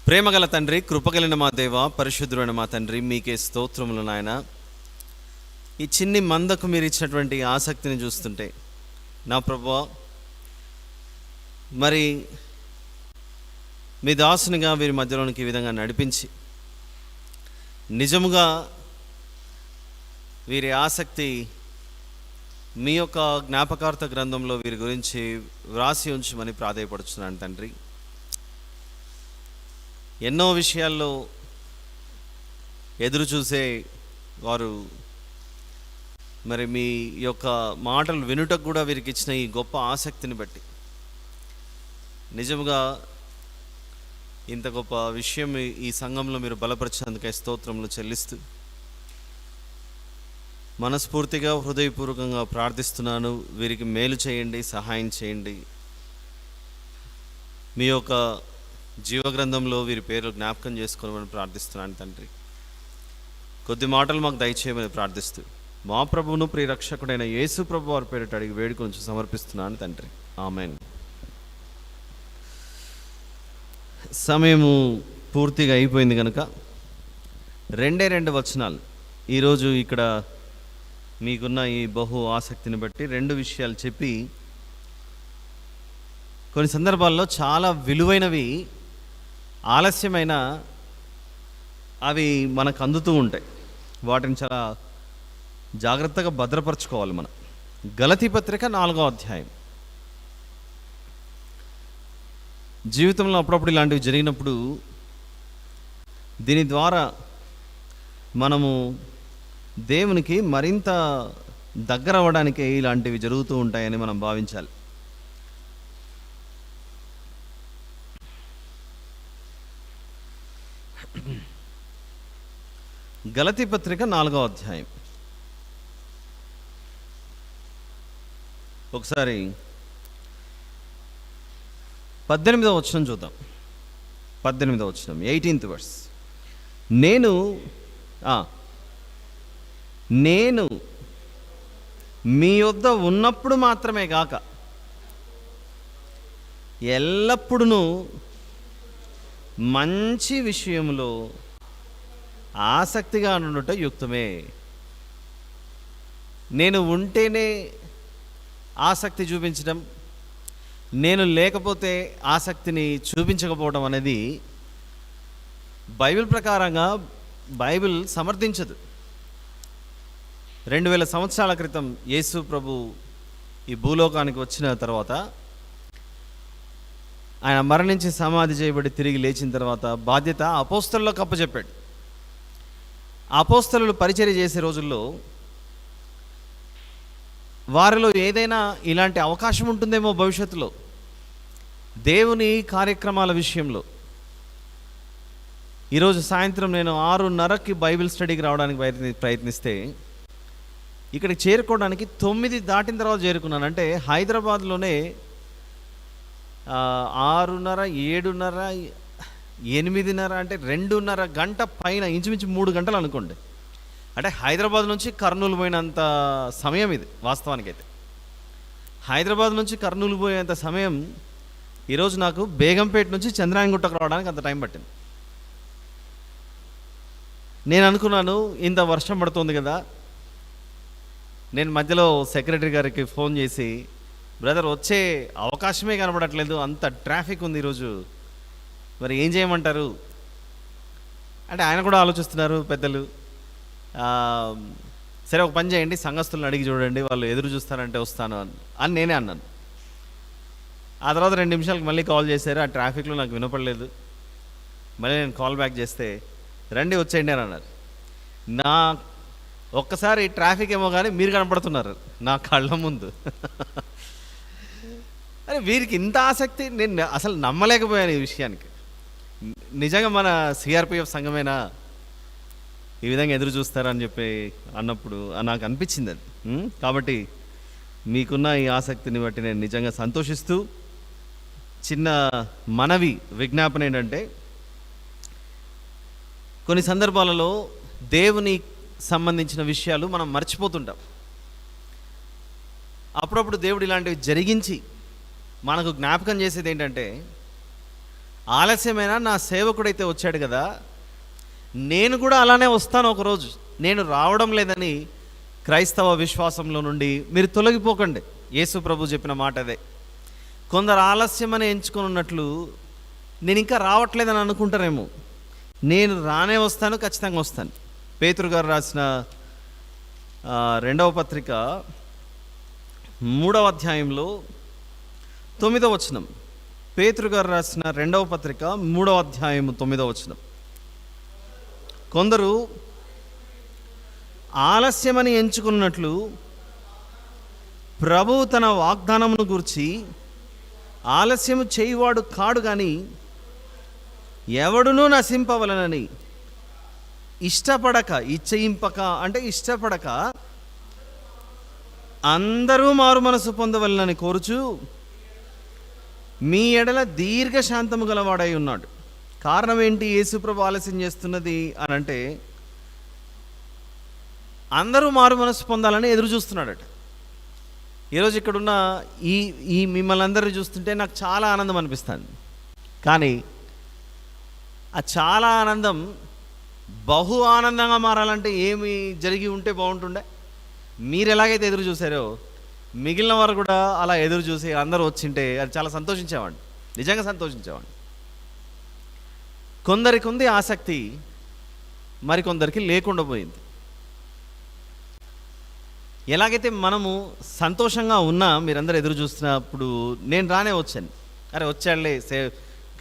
ప్రేమగల తండ్రి, కృపగలిగిన మా దేవ, పరిశుద్ధుడైన మా తండ్రి, మీకే స్తోత్రములు నాయన. ఈ చిన్ని మందకు మీరు ఇచ్చినటువంటి ఆసక్తిని చూస్తుంటే నా ప్రభువా, మరి మీ దాసునిగా వీరి మధ్యలోనికి ఈ విధంగా నడిపించి నిజముగా వీరి ఆసక్తి మీ యొక్క జ్ఞాపకార్థ గ్రంథంలో వీరి గురించి వ్రాసి ఉంచమని ప్రాధేయపడుచున్నాను తండ్రి. ఎన్నో విషయాల్లో ఎదురు చూసే వారు మరి మీ యొక్క మాటలు వినుటకు కూడా వీరికి ఇచ్చిన ఈ గొప్ప ఆసక్తిని బట్టి నిజముగా ఇంత గొప్ప విషయం ఈ సంఘంలో మీరు బలపరిచినందుకే స్తోత్రములు చెల్లిస్తూ మనస్ఫూర్తిగా హృదయపూర్వకంగా ప్రార్థిస్తున్నాను. వీరికి మేలు చేయండి, సహాయం చేయండి. మీ యొక్క జీవగ్రంథంలో వీరి పేరు జ్ఞాపకం చేసుకోవాలని ప్రార్థిస్తున్నాను తండ్రి. కొద్ది మాటలు మాకు దయచేయమని ప్రార్థిస్తూ మా ప్రభువును ప్రియరక్షకుడైన యేసు ప్రభు వారి పేరిట అడిగి వేడుకొని సమర్పిస్తున్నాను తండ్రి. ఆమెన్. సమయము పూర్తిగా అయిపోయింది కనుక రెండు వచనాలు ఈరోజు ఇక్కడ మీకున్న ఈ బహు ఆసక్తిని బట్టి 2 విషయాలు చెప్పి, కొన్ని సందర్భాల్లో చాలా విలువైనవి ఆలస్యమైన అవి మనకు అందుతూ ఉంటాయి. వాటిని చాలా జాగ్రత్తగా భద్రపరచుకోవాలి మనం. గలతీ పత్రిక 4వ అధ్యాయం. జీవితంలో అప్పుడప్పుడు ఇలాంటివి జరిగినప్పుడు దీని ద్వారా మనము దేవునికి మరింత దగ్గర అవ్వడానికే ఇలాంటివి జరుగుతూ ఉంటాయని మనం భావించాలి. గలతీ పత్రిక 4వ అధ్యాయం. ఒకసారి 18వ వచనం చూద్దాం. 18వ వచనం, 18th verse. నేను మీ యొద్ద ఉన్నప్పుడు మాత్రమే గాక ఎల్లప్పుడూ మంచి విషయంలో ఆసక్తిగా ఉండుట యుక్తమే. నేను ఉంటేనే ఆసక్తి చూపించడం, నేను లేకపోతే ఆసక్తిని చూపించకపోవడం అనేది బైబిల్ ప్రకారంగా బైబిల్ సమర్థించదు. 2000 సంవత్సరాల క్రితం యేసు ప్రభు ఈ భూలోకానికి వచ్చిన తర్వాత, ఆయన మరణించి సమాధి చేయబడి తిరిగి లేచిన తర్వాత బాధ్యత అపోస్తలులకు అప్పచెప్పాడు. అపోస్తలులు పరిచర్య చేసే రోజుల్లో వారిలో ఏదైనా ఇలాంటి అవకాశం ఉంటుందేమో భవిష్యత్తులో దేవుని కార్యక్రమాల విషయంలో. ఈరోజు సాయంత్రం నేను 6:30కి బైబిల్ స్టడీకి రావడానికి ప్రయత్నిస్తే ఇక్కడికి చేరుకోవడానికి 9 దాటిన తర్వాత చేరుకున్నాను. అంటే హైదరాబాద్లోనే 6:30, 7:30, 8:30 అంటే 2:30 గంట పైన, ఇంచుమించు 3 గంటలు అనుకోండి. అంటే హైదరాబాద్ నుంచి కర్నూలు పోయినంత సమయం ఇది. వాస్తవానికైతే హైదరాబాద్ నుంచి కర్నూలు పోయేంత సమయం ఈరోజు నాకు బేగంపేట నుంచి చంద్రాయణగుట్టకు రావడానికి అంత టైం పట్టింది. నేను అనుకున్నాను, ఇంత వర్షం పడుతుంది కదా. నేను మధ్యలో సెక్రటరీ గారికి ఫోన్ చేసి, బ్రదర్ వచ్చే అవకాశమే కనబడట్లేదు, అంత ట్రాఫిక్ ఉంది ఈరోజు, మరి ఏం చేయమంటారు అంటే ఆయన కూడా ఆలోచిస్తున్నారు పెద్దలు. సరే ఒక పని చేయండి, సంఘస్థులను అడిగి చూడండి, వాళ్ళు ఎదురు చూస్తారంటే వస్తాను అని నేనే అన్నాను. ఆ తర్వాత 2 నిమిషాలకు మళ్ళీ కాల్ చేశారు. ఆ ట్రాఫిక్లో నాకు వినపడలేదు. మళ్ళీ నేను కాల్ బ్యాక్ చేస్తే రండి వచ్చేయండి అని అన్నారు. నా ఒక్కసారి ట్రాఫిక్ ఏమో కానీ మీరు కనపడుతున్నారు నా కళ్ళ ముందు. అరే వీరికి ఇంత ఆసక్తి, నేను అసలు నమ్మలేకపోయాను ఈ విషయానికి. నిజంగా మన సిఆర్పిఎఫ్ సంఘమేనా ఈ విధంగా ఎదురు చూస్తారని చెప్పి అన్నప్పుడు నాకు అనిపించింది అది. కాబట్టి మీకున్న ఈ ఆసక్తిని బట్టి నేను నిజంగా సంతోషిస్తూ, చిన్న మనవి, విజ్ఞాపన ఏంటంటే, కొన్ని సందర్భాలలో దేవుని సంబంధించిన విషయాలు మనం మర్చిపోతుంటాం. అప్పుడప్పుడు దేవుడు ఇలాంటివి జరిగించి మనకు జ్ఞాపకం చేసేది ఏంటంటే, ఆలస్యమైనా నా సేవకుడైతే వచ్చాడు కదా, నేను కూడా అలానే వస్తాను ఒకరోజు. నేను రావడం లేదని క్రైస్తవ విశ్వాసంలో నుండి మీరు తొలగిపోకండి. యేసు ప్రభు చెప్పిన మాట అదే. కొందరు ఆలస్యమని ఎంచుకొని ఉన్నట్లు నేను ఇంకా రావట్లేదని అనుకుంటారేమో. నేను రానే వస్తాను, ఖచ్చితంగా వస్తాను. పేతురు గారు రాసిన 2వ పత్రిక 3వ అధ్యాయంలో 9వ వచనం. పేతురు గారు రాసిన 2వ పత్రిక 3వ అధ్యాయం 9వ వచనం. కొందరు ఆలస్యమని ఎంచుకున్నట్లు ప్రభువు తన వాగ్దానమును గురించి ఆలస్యము చేయువాడు కాడు, కానీ ఎవడునూ నశింపవలనని ఇష్టపడక, ఇచ్చయింపక అంటే ఇష్టపడక, అందరూ మారు మనసు పొందవలనని కోరుచు మీ ఎడల దీర్ఘశాంతము గలవాడై ఉన్నాడు. కారణం ఏంటి యేసుప్రభు ఆలస్యం చేస్తున్నది అని అంటే, అందరూ మారు మనసు పొందాలని ఎదురు చూస్తున్నాడట. ఈరోజు ఇక్కడున్న ఈ మిమ్మల్ని అందరూ చూస్తుంటే నాకు చాలా ఆనందం అనిపిస్తుంది. కానీ ఆ చాలా ఆనందం బహు ఆనందంగా మారాలంటే ఏమి జరిగి ఉంటే బాగుంటుండే? మీరు ఎలాగైతే ఎదురు చూసారో మిగిలిన వారు కూడా అలా ఎదురు చూసి అందరూ వచ్చింటే అది చాలా సంతోషించేవాడిని, నిజంగా సంతోషించేవాడిని. కొందరికి ఉంది ఆసక్తి, మరికొందరికి లేకుండా పోయింది. ఎలాగైతే మనము సంతోషంగా ఉన్నా మీరందరూ ఎదురు చూస్తున్నప్పుడు నేను రానే వచ్చాను, అరే వచ్చాడులే,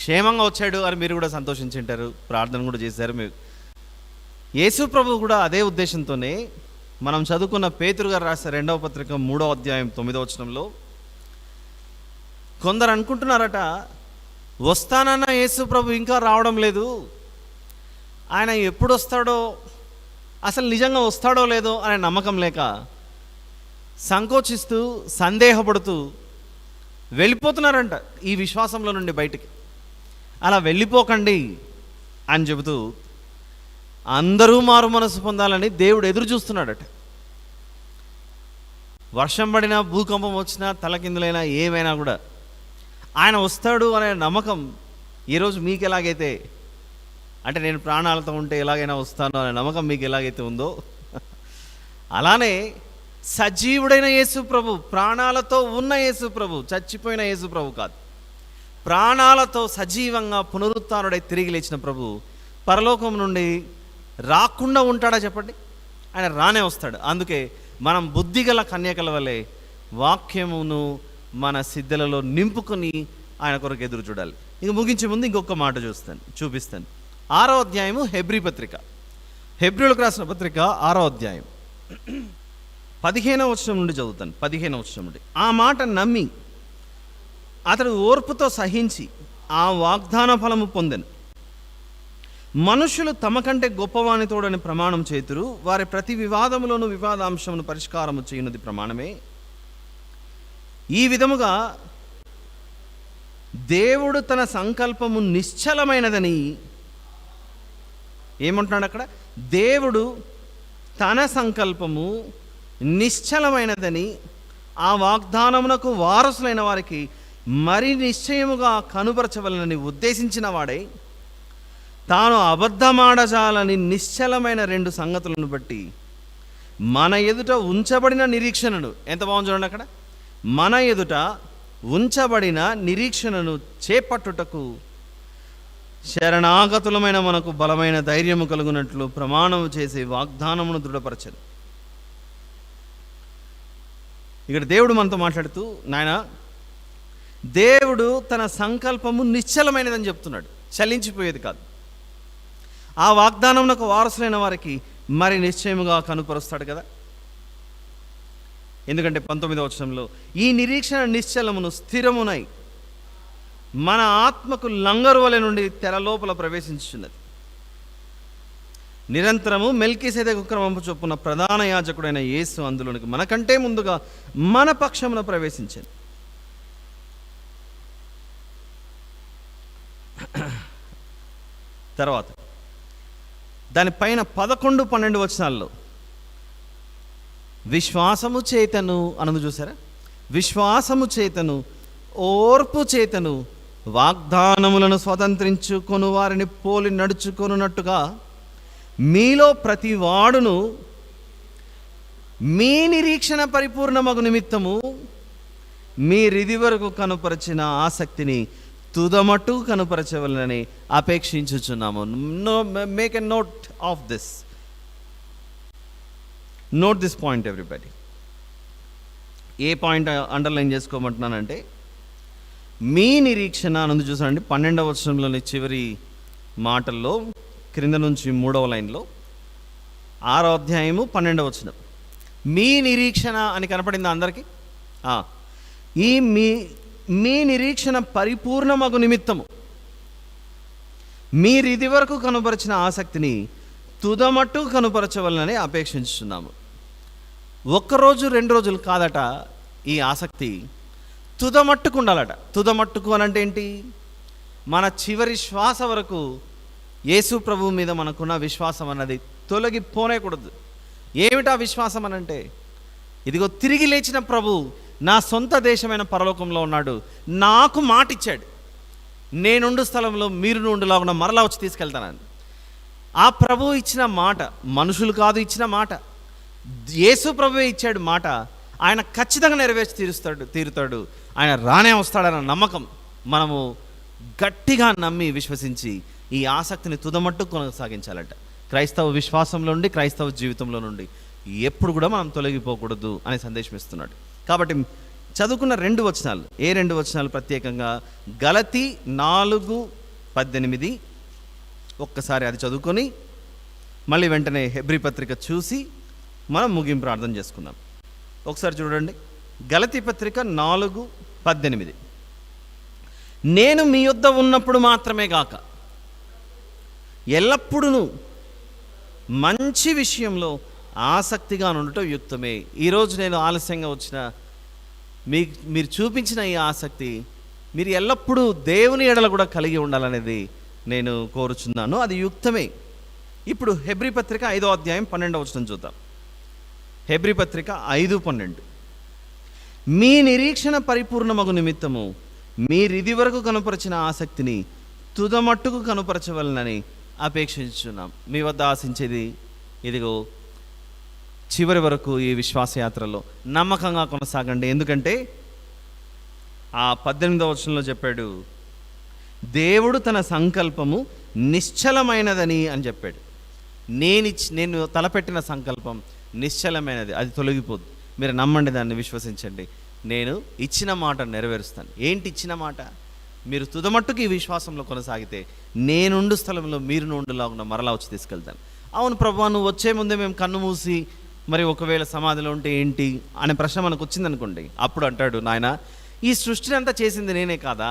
క్షేమంగా వచ్చాడు అని మీరు కూడా సంతోషించుంటారు, ప్రార్థన కూడా చేశారు. మీరు యేసు ప్రభు కూడా అదే ఉద్దేశంతోనే మనం చదువుకున్న పేతురు గారు రాసిన 2వ పత్రిక 3వ అధ్యాయం 9వ వచనంలో కొందరు అనుకుంటున్నారట, వస్తానన్న యేసు ప్రభు ఇంకా రావడం లేదు, ఆయన ఎప్పుడు వస్తాడో, అసలు నిజంగా వస్తాడో లేదో అనే నమ్మకం లేక సంకోచిస్తూ సందేహపడుతూ వెళ్ళిపోతున్నారంట ఈ విశ్వాసంలో నుండి బయటికి. అలా వెళ్ళిపోకండి అని చెబుతూ అందరూ మారు మనసు పొందాలని దేవుడు ఎదురు చూస్తున్నాడట. వర్షం పడినా, భూకంపం వచ్చినా, తలకిందులైనా, ఏమైనా కూడా ఆయన వస్తాడు అనే నమ్మకం ఈరోజు మీకు ఎలాగైతే, అంటే నేను ప్రాణాలతో ఉంటే ఎలాగైనా వస్తాను అనే నమ్మకం మీకు ఎలాగైతే ఉందో, అలానే సజీవుడైన యేసు ప్రభు, ప్రాణాలతో ఉన్న యేసు ప్రభు, చచ్చిపోయిన యేసు ప్రభు కాదు, ప్రాణాలతో సజీవంగా పునరుత్థానుడై తిరిగి లేచిన ప్రభు పరలోకం నుండి రాకుండా ఉంటాడా చెప్పండి? ఆయన రానే వస్తాడు. అందుకే మనం బుద్ధిగల కన్యకల వలె వాక్యమును మన సిద్ధలలో నింపుకొని ఆయన కొరకు ఎదురు చూడాలి. ఇక ముగించే ముందు ఇంకొక మాట చూపిస్తాను. 6వ అధ్యాయము హెబ్రీ పత్రిక, హెబ్రీలకు రాసిన పత్రిక 6వ అధ్యాయం 15వ వచనం నుండి చదువుతాను. 15వ వచనం నుండి, ఆ మాట నమ్మి అతడు ఓర్పుతో సహించి ఆ వాగ్దాన ఫలము పొందెను. మనుషులు తమ కంటే గొప్పవాని తోడని ప్రమాణం చేతురు, వారి ప్రతి వివాదములోను వివాదాంశమును పరిష్కారము చేయనుది ప్రమాణమే. ఈ విధముగా దేవుడు తన సంకల్పము నిశ్చలమైనదని, ఏమంటున్నాడు అక్కడ? దేవుడు తన సంకల్పము నిశ్చలమైనదని ఆ వాగ్దానమునకు వారసులైన వారికి మరి నిశ్చయముగా కనుపరచవలనని ఉద్దేశించిన వాడై తాను అబద్ధమాడజాలని నిశ్చలమైన 2 సంగతులను బట్టి మన ఎదుట ఉంచబడిన నిరీక్షణను, ఎంత బాగుంది చూడండి అక్కడ, మన ఎదుట ఉంచబడిన నిరీక్షణను చేపట్టుటకు శరణాగతులమైన మనకు బలమైన ధైర్యము కలుగునట్లు ప్రమాణము చేసే వాగ్దానమును దృఢపరచను. ఇక్కడ దేవుడు మనతో మాట్లాడుతూ, నాయన, దేవుడు తన సంకల్పము నిశ్చలమైనదని చెప్తున్నాడు, చలించిపోయేది కాదు. ఆ వాగ్దానమునకు వారసులైన వారికి మరి నిశ్చయముగా కనుపరుస్తాడు కదా. ఎందుకంటే 19వ వచనంలో, ఈ నిరీక్షణ నిశ్చలమును స్థిరమునై మన ఆత్మకు లంగరు వలె నుండి తెర లోపల ప్రవేశించుచున్నది. నిరంతరము మెల్కీసెదెకు క్రమము చొప్పున ప్రధాన యాజకుడైన యేసు అందులోనికి మనకంటే ముందుగా మన పక్షమున ప్రవేశించాను. తర్వాత దానిపైన 11, 12 వచనాల్లో విశ్వాసము చేతను అన్నది చూసారా? విశ్వాసము చేతను, ఓర్పు చేతను వాగ్దానములను స్వతంత్రించుకొను వారిని పోలి నడుచుకొనున్నట్టుగా మీలో ప్రతి వాడును మీ నిరీక్షణ పరిపూర్ణమగు నిమిత్తము మీరిది వరకు కనుపరచిన ఆసక్తిని తుదమట్టు కనుపరచవలనని అపేక్షించుచున్నాము. Make a note of this. Note this point everybody. ఏ పాయింట్ అండర్లైన్ చేసుకోమంటున్నానంటే, మీ నిరీక్షణ అన్నది చూసానండి 12వ వచనంలోని చివరి మాటల్లో క్రింద నుంచి 3వ లైన్లో 6వ అధ్యాయము 12వ వచనం. మీ నిరీక్షణ అని కనపడింది అందరికీ. ఈ మీ నిరీక్షణ పరిపూర్ణమగు నిమిత్తము మీరు ఇది వరకు కనుపరిచిన ఆసక్తిని తుదమట్టు కనుపరచవలనని అపేక్షించున్నాము. ఒక్కరోజు 2 రోజులు కాదట ఈ ఆసక్తి, తుదమట్టుకు ఉండాలట. తుదమట్టుకు అని అంటే ఏంటి? మన చివరి శ్వాస వరకు యేసు ప్రభువు మీద మనకున్న విశ్వాసం అన్నది తొలగిపోనేకూడదు. ఏమిటా విశ్వాసం అనంటే, ఇదిగో తిరిగి లేచిన ప్రభు నా సొంత దేశమైన పరలోకంలో ఉన్నాడు, నాకు మాట ఇచ్చాడు, నేనుండు స్థలంలో మీరు నుండులాగున మరలా వచ్చి తీసుకెళ్తానని. ఆ ప్రభు ఇచ్చిన మాట, మనుషులు కాదు ఇచ్చిన మాట, యేసు ప్రభువే ఇచ్చాడు మాట. ఆయన ఖచ్చితంగా నెరవేర్చి తీరుతాడు. ఆయన రానే వస్తాడన్న నమ్మకం మనము గట్టిగా నమ్మి విశ్వసించి ఈ ఆసక్తిని తుదమట్టు కొనసాగించాలట. క్రైస్తవ విశ్వాసంలో నుండి, క్రైస్తవ జీవితంలో నుండి ఎప్పుడు కూడా మనం తొలగిపోకూడదు అనే సందేశం ఇస్తున్నాడు. కాబట్టి చదువుకున్న 2 వచనాలు, ఏ 2 వచనాలు ప్రత్యేకంగా? గలతీ 4:18. ఒక్కసారి అది చదువుకొని మళ్ళీ వెంటనే హెబ్రీ పత్రిక చూసి మనం ముగింపు ప్రార్థన చేసుకుందాం. ఒకసారి చూడండి, గలతీ పత్రిక 4:18. నేను మీ యొద్ద ఉన్నప్పుడు మాత్రమే గాక ఎల్లప్పుడూ మంచి విషయంలో ఆసక్తిగా ఉండటం యుక్తమే. ఈరోజు నేను ఆలస్యంగా వచ్చిన మీరు చూపించిన ఈ ఆసక్తి మీరు ఎల్లప్పుడూ దేవుని ఎడల కూడా కలిగి ఉండాలనేది నేను కోరుచున్నాను. అది యుక్తమే. ఇప్పుడు హెబ్రీ పత్రిక 5వ అధ్యాయం 12వ వచనం చూద్దాం. హెబ్రీ పత్రిక 5:12. మీ నిరీక్షణ పరిపూర్ణమగు నిమిత్తము మీరిది వరకు కనుపరిచిన ఆసక్తిని తుదమట్టుకు కనుపరచవలనని అపేక్షించున్నాం. మీ వద్ద ఆశించేది ఇదిగో చివరి వరకు ఈ విశ్వాసయాత్రలో నమ్మకంగా కొనసాగండి. ఎందుకంటే ఆ 18వ వచనంలో చెప్పాడు, దేవుడు తన సంకల్పము నిశ్చలమైనదని అని చెప్పాడు. నేను తలపెట్టిన సంకల్పం నిశ్చలమైనది, అది తొలగిపోదు. మీరు నమ్మండి, దాన్ని విశ్వసించండి. నేను ఇచ్చిన మాట నెరవేరుస్తాను. ఏంటి ఇచ్చిన మాట? మీరు తుదమట్టుకు ఈ విశ్వాసంలో కొనసాగితే నేనుండు స్థలంలో మీరు నుండులాగున మరలా వచ్చి తీసుకెళ్తాను. అవును ప్రభువా, నువ్వు వచ్చే ముందే మేము కన్ను మూసి మరి ఒకవేళ సమాధిలో ఉంటే ఏంటి అనే ప్రశ్న మనకు వచ్చిందనుకోండి, అప్పుడు అంటాడు, నాయన ఈ సృష్టిని అంతా చేసింది నేనే కాదా?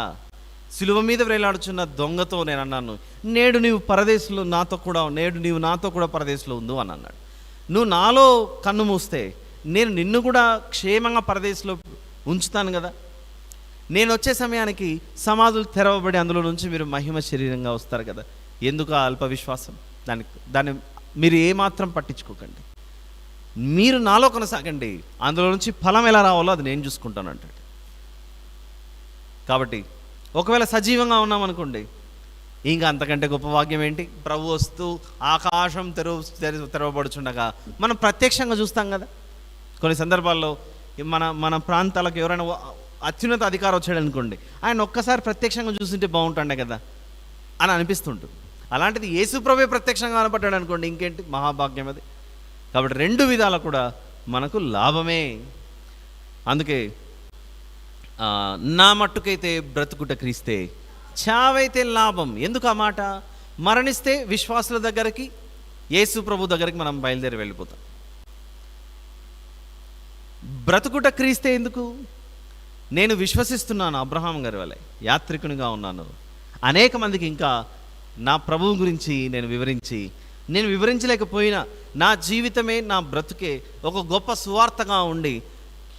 సిలువ మీద వేలాడుచున్న దొంగతో నేను అన్నాను, నేడు నీవు పరదేశంలో నాతో కూడా, నేడు నీవు నాతో కూడా పరదేశంలో ఉండు అని అన్నాడు. నువ్వు నాలో కన్ను మూస్తే నేను నిన్ను కూడా క్షేమంగా పరదేశంలో ఉంచుతాను కదా. నేను వచ్చే సమయానికి సమాధులు తెరవబడి అందులో నుంచి మీరు మహిమ శరీరంగా వస్తారు కదా. ఎందుకు ఆ అల్ప విశ్వాసం? దాన్ని మీరు ఏమాత్రం పట్టించుకోకండి. మీరు నాలో కొనసాగండి, అందులో నుంచి ఫలం ఎలా రావాలో అది నేను చూసుకుంటాను అంటాడు. కాబట్టి ఒకవేళ సజీవంగా ఉన్నామనుకోండి, ఇంకా అంతకంటే గొప్ప భాగ్యం ఏంటి? ప్రభు వస్తూ ఆకాశం తెరవబడుచుండగా మనం ప్రత్యక్షంగా చూస్తాం కదా. కొన్ని సందర్భాల్లో మన ప్రాంతాలకు ఎవరైనా అత్యున్నత అధికారం వచ్చాడు అనుకోండి, ఆయన ఒక్కసారి ప్రత్యక్షంగా చూస్తుంటే బాగుంటుండే కదా అని అనిపిస్తుంటుంది. అలాంటిది యేసు ప్రభువే ప్రత్యక్షంగా కనపడ్డాడు అనుకోండి, ఇంకేంటి మహాభాగ్యం అది. కాబట్టి 2 విధాలు కూడా మనకు లాభమే. అందుకే నా మట్టుకైతే బ్రతుకుట క్రీస్తే, చావైతే లాభం. ఎందుకు ఆ మాట? మరణిస్తే విశ్వాసుల దగ్గరికి, యేసు ప్రభు దగ్గరికి మనం బయలుదేరి వెళ్ళిపోతాం. బ్రతుకుట క్రీస్తే ఎందుకు? నేను విశ్వసిస్తున్నాను, అబ్రహాం గారి వలె యాత్రికునిగా ఉన్నాను. అనేక మందికి ఇంకా నా ప్రభువు గురించి నేను వివరించలేకపోయినా నా జీవితమే, నా బ్రతుకే ఒక గొప్ప సువార్తగా ఉండి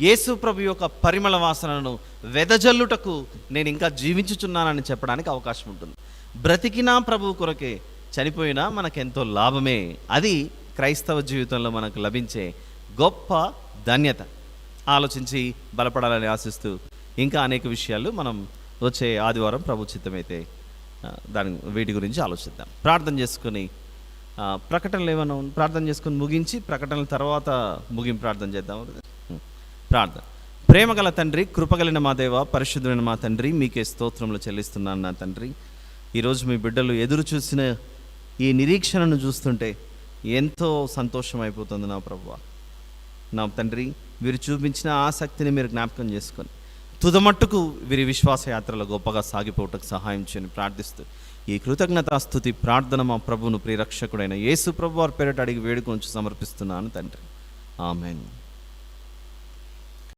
యేసు ప్రభు యొక్క పరిమళ వాసనను వెదజల్లుటకు నేను ఇంకా జీవించుచున్నానని చెప్పడానికి అవకాశం ఉంటుంది. బ్రతికినా ప్రభువు కొరకే, చనిపోయినా మనకెంతో లాభమే. అది క్రైస్తవ జీవితంలో మనకు లభించే గొప్ప ధన్యత. ఆలోచించి బలపడాలని ఆశిస్తూ ఇంకా అనేక విషయాలు మనం వచ్చే ఆదివారం ప్రభు చిత్తమైతే వీటి గురించి ఆలోచిద్దాం. ప్రార్థన చేసుకుని ప్రకటనలు ఏమైనా ప్రార్థన చేసుకుని ముగించి ప్రకటనల తర్వాత ముగింపు ప్రార్థన చేద్దాం. ప్రార్థన. ప్రేమగల తండ్రి, కృపగలిగిన మా దేవ, పరిశుద్ధమైన మా తండ్రి, మీకే స్తోత్రములు చెల్లిస్తున్నాను నా తండ్రి. ఈరోజు మీ బిడ్డలు ఎదురు చూసిన ఈ నిరీక్షణను చూస్తుంటే ఎంతో సంతోషం అయిపోతుంది నా ప్రభువా. నా తండ్రి, వీరు చూపించిన ఆసక్తిని మీరు జ్ఞాపకం చేసుకొని తుదమట్టుకు వీరి విశ్వాసయాత్రలో గొప్పగా సాగిపోవటకు సహాయం చేయని ప్రార్థిస్తూ ఈ కృతజ్ఞతాస్తుతి ప్రార్థన మా ప్రభువును ప్రియరక్షకుడైన యేసు ప్రభు వారి పేరిట అడిగి వేడుకొంచు సమర్పిస్తున్నాను తండ్రి. ఆమేన్.